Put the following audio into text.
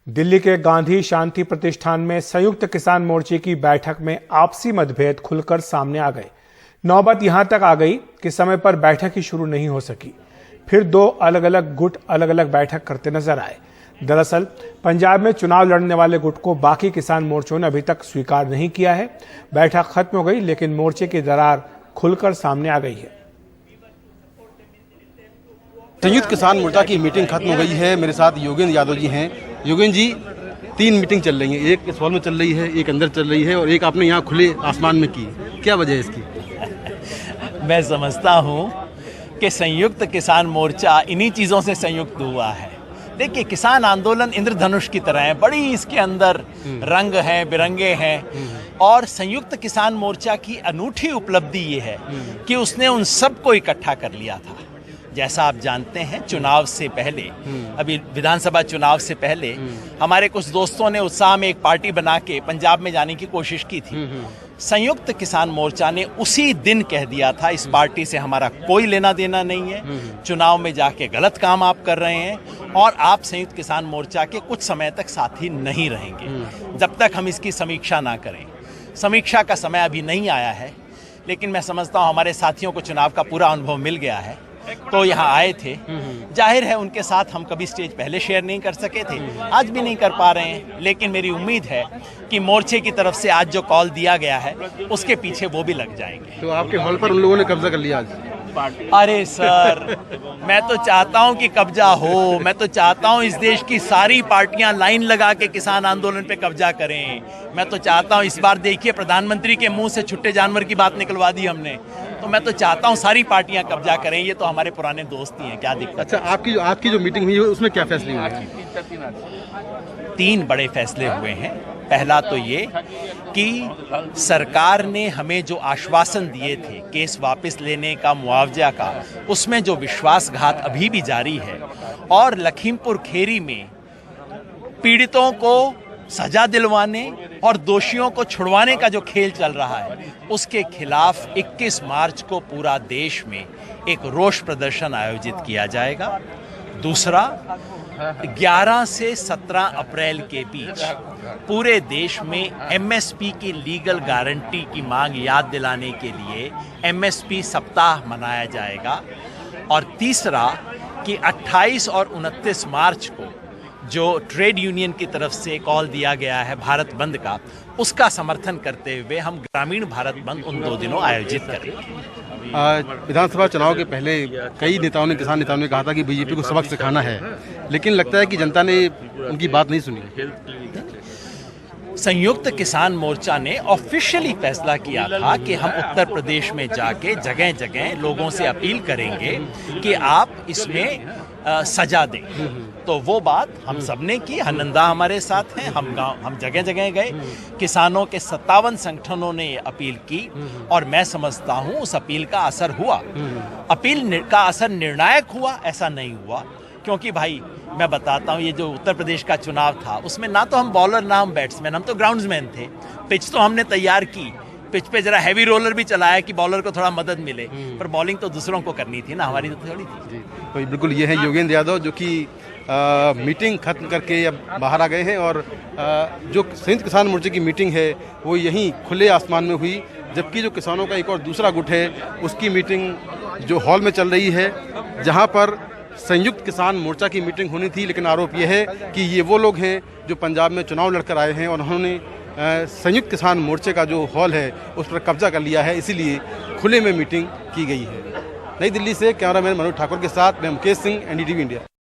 दिल्ली के गांधी शांति प्रतिष्ठान में संयुक्त किसान मोर्चे की बैठक में आपसी मतभेद खुलकर सामने आ गए। नौबत यहां तक आ गई कि समय पर बैठक ही शुरू नहीं हो सकी। फिर दो अलग अलग गुट अलग अलग बैठक करते नजर आए। दरअसल पंजाब में चुनाव लड़ने वाले गुट को बाकी किसान मोर्चों ने अभी तक स्वीकार नहीं किया है। बैठक खत्म हो गई, लेकिन मोर्चे की दरार खुलकर सामने आ गई है। संयुक्त किसान मोर्चा की मीटिंग खत्म हो गई है। मेरे साथ योगेंद्र यादव जी हैं। योगेंद्र जी, 3 मीटिंग चल रही है, एक इस हॉल में चल रही है, एक अंदर चल रही है और एक आपने यहाँ खुले आसमान में की। क्या वजह है इसकी? मैं समझता हूँ कि संयुक्त किसान मोर्चा इन्हीं चीज़ों से संयुक्त हुआ है। देखिए, किसान आंदोलन इंद्रधनुष की तरह है, बड़ी इसके अंदर रंग हैं, बिरंगे हैं। और संयुक्त किसान मोर्चा की अनूठी उपलब्धि ये है कि उसने उन सबको इकट्ठा कर लिया था। जैसा आप जानते हैं, चुनाव से पहले, अभी विधानसभा चुनाव से पहले हमारे कुछ दोस्तों ने उत्साह में एक पार्टी बना के पंजाब में जाने की कोशिश की थी। संयुक्त किसान मोर्चा ने उसी दिन कह दिया था, इस पार्टी से हमारा कोई लेना देना नहीं है, चुनाव में जाके गलत काम आप कर रहे हैं और आप संयुक्त किसान मोर्चा के कुछ समय तक साथी नहीं रहेंगे जब तक हम इसकी समीक्षा ना करें। समीक्षा का समय अभी नहीं आया है, लेकिन मैं समझता हूँ हमारे साथियों को चुनाव का पूरा अनुभव मिल गया है, तो यहाँ आए थे। जाहिर है उनके साथ हम कभी स्टेज पहले शेयर नहीं कर सके थे, आज भी नहीं कर पा रहे हैं, लेकिन मेरी उम्मीद है कि मोर्चे की तरफ से आज जो कॉल दिया गया है उसके पीछे वो भी लग जाएंगे। तो आपके हॉल पर उन लोगों ने कब्जा कर लिया आज? अरे सर, मैं तो चाहता हूं कि कब्जा हो। मैं तो चाहता हूं इस देश की सारी पार्टियां लाइन लगा के किसान आंदोलन पे कब्जा करें। मैं तो चाहता हूं, इस बार देखिए प्रधानमंत्री के मुंह से छुट्टे जानवर की बात निकलवा दी हमने, तो मैं तो चाहता हूं सारी पार्टियां कब्जा करें। ये तो हमारे पुराने दोस्त ही हैं, क्या दिक्कत? अच्छा, आपकी जो मीटिंग हुई है उसमें क्या फैसले हुए? 3 बड़े फैसले हुए हैं। पहला तो ये कि सरकार ने हमें जो आश्वासन दिए थे केस वापस लेने का, मुआवजा का, उसमें जो विश्वासघात अभी भी जारी है और लखीमपुर खेरी में पीड़ितों को सजा दिलवाने और दोषियों को छुड़वाने का जो खेल चल रहा है, उसके खिलाफ 21 मार्च को पूरा देश में एक रोष प्रदर्शन आयोजित किया जाएगा। दूसरा, 11 से 17 अप्रैल के बीच पूरे देश में एमएसपी की लीगल गारंटी की मांग याद दिलाने के लिए एमएसपी सप्ताह मनाया जाएगा। और तीसरा कि 28 और 29 मार्च को जो ट्रेड यूनियन की तरफ से कॉल दिया गया है भारत बंद का, उसका समर्थन करते हुए हम ग्रामीण भारत बंद उन 2 दिनों आयोजित करेंगे। विधानसभा चुनाव के पहले कई नेताओं ने, किसान नेताओं ने कहा था कि बीजेपी को सबक सिखाना है, लेकिन लगता है कि जनता ने उनकी बात नहीं सुनी। संयुक्त किसान मोर्चा ने ऑफिशियली फैसला किया था कि हम उत्तर प्रदेश में जाके जगह जगह लोगों से अपील करेंगे कि आप इसमें सजा दें। तो वो बात हम सबने की। हनंदा हमारे साथ हैं, हम जगह जगह गए, किसानों के 57 संगठनों ने ये अपील की और मैं समझता हूँ उस अपील का असर हुआ। अपील का असर निर्णायक हुआ ऐसा नहीं हुआ, क्योंकि भाई मैं बताता हूँ, ये जो उत्तर प्रदेश का चुनाव था उसमें ना तो हम बॉलर ना हम बैट्समैन, हम तो ग्राउंड्समैन थे। पिच तो हमने तैयार की, पिच पे जरा हैवी रोलर भी चलाया कि बॉलर को थोड़ा मदद मिले, पर बॉलिंग तो दूसरों को करनी थी ना, हमारी तो थोड़ी थी। तो बिल्कुल ये है योगेंद्र यादव, जो कि मीटिंग खत्म करके अब बाहर आ गए हैं और जो संयुक्त किसान मोर्चे की मीटिंग है वो यहीं खुले आसमान में हुई, जबकि जो किसानों का एक और दूसरा गुट है उसकी मीटिंग जो हॉल में चल रही है, जहां पर संयुक्त किसान मोर्चा की मीटिंग होनी थी। लेकिन आरोप यह है कि ये वो लोग हैं जो पंजाब में चुनाव लड़कर आए हैं और उन्होंने संयुक्त किसान मोर्चे का जो हॉल है उस पर कब्जा कर लिया है, इसीलिए खुले में मीटिंग की गई है। नई दिल्ली से कैमरामैन मनोज ठाकुर के साथ मैं मुकेश सिंह, एनडीटीवी इंडिया।